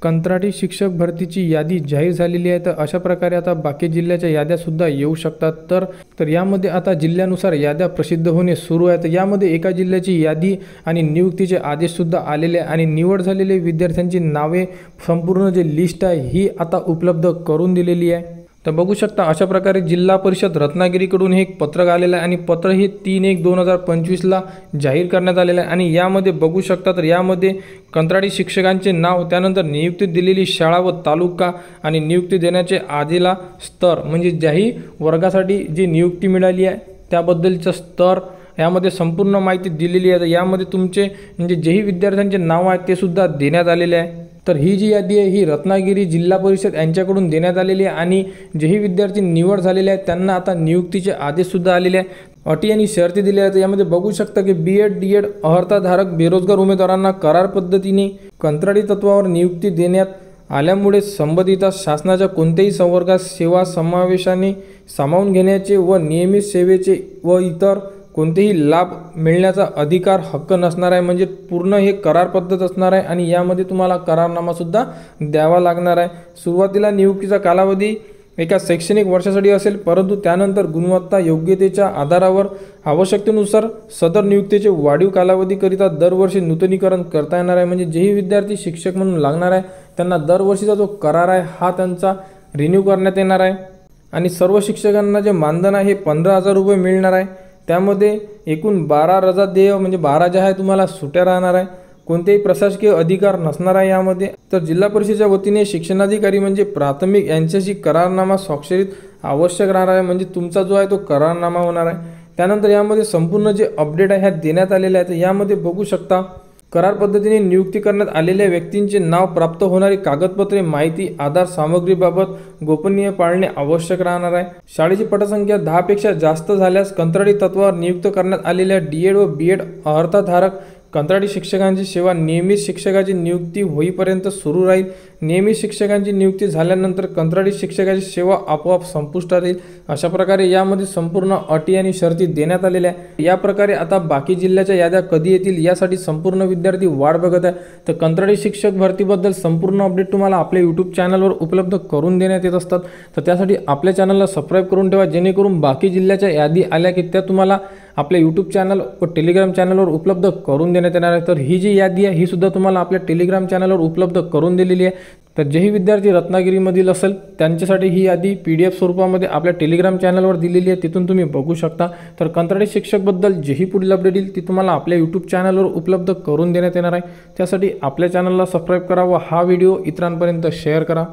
कंत्राटी शिक्षक भरतीची यादी जाहीर झालेली आहे। तर अशा प्रकारे आता बाकी जिल्ह्याच्या याद्या सुद्धा येऊ शकतात। तर यामध्ये आता जिल्ह्यानुसार याद्या प्रसिद्ध होणे सुरू आहे। तर यामध्ये एका जिल्ह्याची यादी आणि नियुक्तीचे आदेश सुद्धा आलेले आहे आणि निवड झालेले विद्यार्थ्यांची नावे संपूर्ण जे लिस्ट आहे ही आता उपलब्ध करून दिलेली आहे। तर बघू शकता अशा प्रकारे जिल्हा परिषद रत्नागिरीकडून हे एक पत्रक आलेलं आहे आणि पत्र हे 3/1/2025ला जाहीर करण्यात आलेलं आहे आणि यामध्ये बघू शकता तर यामध्ये कंत्राटी शिक्षकांचे नाव, त्यानंतर नियुक्ती दिलेली शाळा व तालुका आणि नियुक्ती देण्याचे आधीला स्तर म्हणजे ज्याही वर्गासाठी जी नियुक्ती मिळाली आहे त्याबद्दलचं स्तर यामध्ये संपूर्ण माहिती दिलेली आहे। तर यामध्ये तुमचे म्हणजे जेही विद्यार्थ्यांचे नाव आहे ते सुद्धा देण्यात आलेले आहे। तर ही जी यादी आहे ही रत्नागिरी जिल्हा परिषद यांच्याकडून देण्यात आलेली आहे आणि जेही विद्यार्थी निवड झालेले आहेत त्यांना आता नियुक्तीचे आदेश सुद्धा आलेले आहे। अटी आणि शर्ती दिल्या आहेत। यामध्ये बघू शकता की BEd DEd अर्हताधारक बेरोजगार उमेदवारांना करार पद्धतीने कंत्राटी तत्वावर नियुक्ती देण्यात आल्यामुळे संबंधित शासनाच्या कोणत्याही संवर्गात सेवा समावेशाने सामावून घेण्याचे व नियमित सेवेचे व इतर कोणतेही लाभ मिळण्याचा अधिकार हक्क नसणार आहे। म्हणजे पूर्ण हे करार पद्धत असणार आहे आणि यामध्ये तुम्हाला करारनामा सुद्धा द्यावा लागणार आहे। सुरुवातीला नियुक्तीचा कालावधी एका शैक्षणिक वर्षासाठी असेल, परंतु त्यानंतर गुणवत्ता योग्यतेच्या आधारावर आवश्यकतेनुसार सदर नियुक्तीचे वाढीव कालावधीकरिता दरवर्षी नूतनीकरण करता येणार आहे। म्हणजे जेही विद्यार्थी शिक्षक म्हणून लागणार आहे त्यांना दरवर्षीचा जो करार आहे हा त्यांचा रिन्यू करण्यात येणार आहे आणि सर्व शिक्षकांना जे मानधन आहे हे 15,000 रुपये मिळणार आहे। त्यामध्ये एकूण 12 रजा देय म्हणजे 12 ज्या आहे तुम्हाला सुट्या राहणार आहे। कोणतेही प्रशासकीय अधिकार नसणार आहे यामध्ये। तर जिल्हा परिषदेच्या वतीने शिक्षणाधिकारी म्हणजे प्राथमिक यांच्याशी करारनामा स्वाक्षरित आवश्यक राहणार आहे। म्हणजे तुमचा जो आहे तो करारनामा होणार आहे। त्यानंतर यामध्ये संपूर्ण जे अपडेट आहे ह्या देण्यात आलेले आहे। तर यामध्ये बघू शकता करार पद्धतीने नियुक्ती करण्यात आलेल्या व्यक्तींचे नाव, प्राप्त होणारी कागदपत्रे, माहिती, आधार सामग्रीबाबत गोपनीय पाळणे आवश्यक राहणार आहे। शाळेची पटसंख्या 10 पेक्षा जास्त झाल्यास कंत्राटी तत्वावर नियुक्त करण्यात आलेल्या DEd व BEd अर्हताधारक कंत्राटी शिक्षकांची सेवा नियमित शिक्षकाची नियुक्ती होईपर्यंत सुरू राहील। नियमित शिक्षकांची नियुक्ती झाल्यानंतर कंत्राटी शिक्षकाची सेवा आपोआप संपुष्टात येईल। अशा प्रकारे यामध्ये संपूर्ण अटी आणि शर्ती देण्यात आलेल्या आहे। या प्रकारे आता बाकी जिल्ह्याच्या याद्या कधी येतील यासाठी संपूर्ण विद्यार्थी वाट बघत आहे। तर कंत्राटी शिक्षक भरतीबद्दल संपूर्ण अपडेट तुम्हाला आपल्या YouTube चॅनलवर उपलब्ध करून देण्यात येत असतात। तर त्यासाठी आपल्या चॅनलला सबस्क्राईब करून ठेवा, जेणेकरून बाकी जिल्ह्याच्या यादी आल्या की त्या तुम्हाला आपल्या YouTube चॅनल व टेलिग्राम चॅनलवर उपलब्ध करून देण्यात येणार आहे। तर ही जी यादी आहे ही सुद्धा तुम्हाला आपल्या टेलिग्राम चॅनलवर उपलब्ध करून दिलेली आहे। तर जेही विद्यार्थी रत्नागिरीमधील असेल त्यांच्यासाठी ही यादी PDF स्वरूपामध्ये आपल्या टेलिग्राम चॅनलवर दिलेली आहे, तिथून तुम्ही बघू शकता। तर कंत्राटी शिक्षकबद्दल जेही पुढील अपडेट येईल ती तुम्हाला आपल्या YouTube चॅनलवर उपलब्ध करून देण्यात येणार आहे। त्यासाठी आपल्या चॅनलला सबस्क्राईब करा व हा व्हिडिओ इतरांपर्यंत शेअर करा।